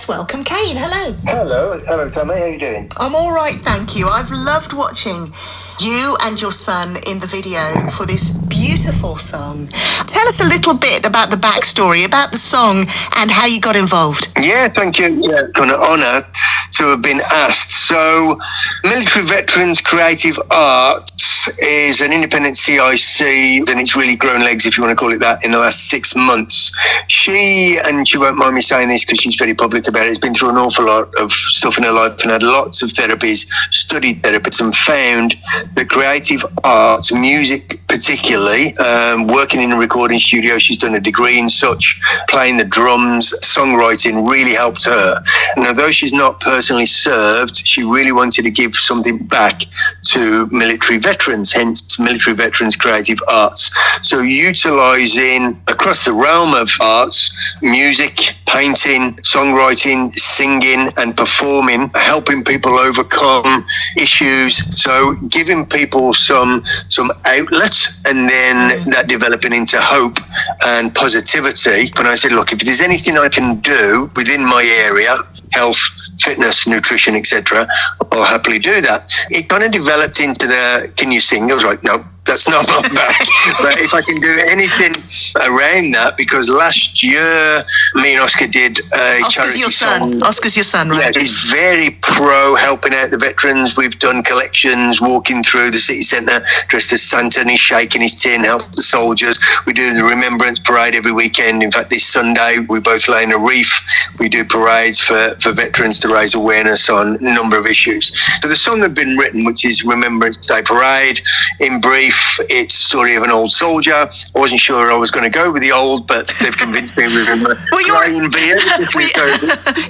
Welcome, Cain. Hello. Hello, Tammy. How are you doing? I'm all right, thank you. I've loved watching you and your son in the video for this beautiful song. Tell us a little bit about the backstory, about the song, and how you got involved. Yeah, thank you. Yeah, kind of honour to have been asked. So, Military Veterans Creative Arts is an independent CIC, and it's really grown legs, if you want to call it that, in the last 6 months. She won't mind me saying this because she's very public about it, has been through an awful lot of stuff in her life and had lots of therapies, studied therapies, and found that creative arts, music particularly, working in a recording studio, she's done a degree in such, playing the drums, songwriting really helped her. And although she's not personally served, she really wanted to give something back to military veterans, hence Military Veterans Creative Arts. So utilising across the realm of arts, music, painting, songwriting, singing and performing, helping people overcome issues. So giving people some outlet, and then that developing into hope and positivity. And I said, look, if there's anything I can do within my area, health, fitness, nutrition, etc., I'll happily do that. It kind of developed into the, can you sing? I was like, no, that's not my bag. But if I can do anything around that, because last year me and Oscar did a charity song. Oscar's your son, right? Yeah, he's very pro helping out the veterans. We've done collections, walking through the city centre dressed as Santa, and he's shaking his tin, help the soldiers. We do the Remembrance Parade every weekend. In fact, this Sunday we both lay in a reef. We do parades for veterans to raise awareness on a number of issues. So the song had been written, which is Remembrance Day Parade. In brief, it's the story of an old soldier. I wasn't sure I was going to go with the old, but they've convinced me with a plain beard.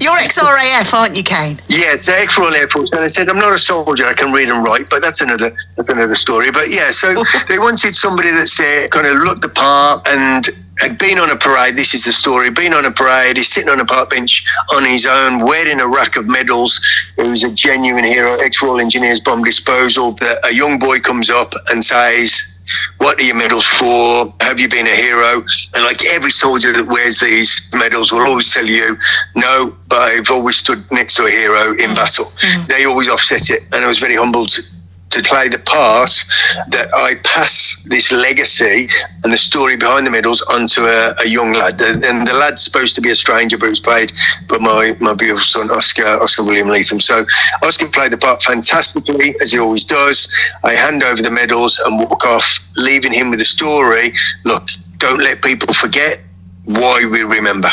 You're ex-RAF, aren't you, Cain? Yes, ex-Royal Air Force. And I said, I'm not a soldier, I can read and write, but that's another story. But yeah, so they wanted somebody that's kind of looked the part and had been on a parade. This is the story. Been on a parade, he's sitting on a park bench on his own, wearing a rack of medals. He was a genuine hero, ex-Royal Engineers Bomb Disposal. That a young boy comes up and says, what are your medals for? Have you been a hero? And like every soldier that wears these medals will always tell you, no, but I've always stood next to a hero in battle. They always offset it. And I was very humbled to play the part that I pass this legacy and the story behind the medals onto a young lad. And the lad's supposed to be a stranger, but it was played by my beautiful son, Oscar William Leathem. So Oscar played the part fantastically, as he always does. I hand over the medals and walk off, leaving him with the story. Look, don't let people forget why we remember.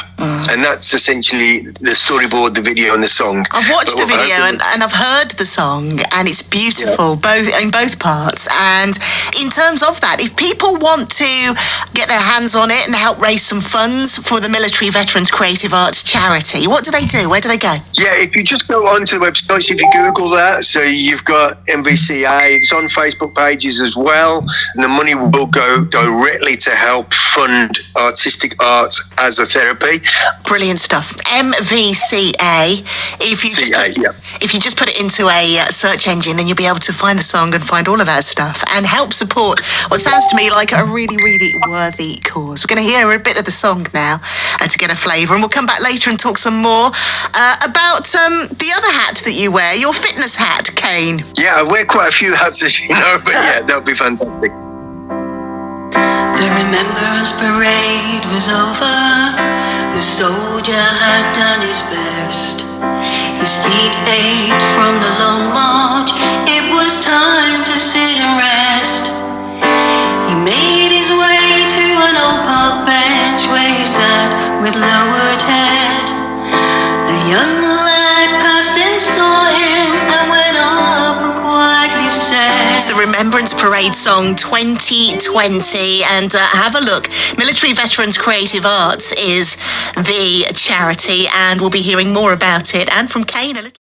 And that's essentially the storyboard, the video and the song. I've watched the video and I've heard the song, and it's beautiful, both parts. And in terms of that, if people want to get their hands on it and help raise some funds for the Military Veterans Creative Arts charity, what do they do? Where do they go? Yeah, if you just go onto the website, if you Google that, so you've got MVCA, it's on Facebook pages as well, and the money will go directly to help fund artistic arts as a therapy. Brilliant stuff. MVCA. If you just put it into a search engine, then you'll be able to find the song and find all of that stuff and help support what sounds to me like a really, really worthy cause. We're going to hear a bit of the song now to get a flavour, and we'll come back later and talk some more about the other hat that you wear, your fitness hat, Cain. Yeah, I wear quite a few hats, as you know, but yeah, that would be fantastic. The Remembrance Parade was over. The soldier had done his best. His feet ached from the long march. It was time to sit and rest. He made his way to an old park bench where he sat with lowered head. A young lad passing saw him and went up and quietly said, It's the Remembrance Parade song 2020, and have a look. Military Veterans Creative Arts is the charity, and we'll be hearing more about it and from Cain a little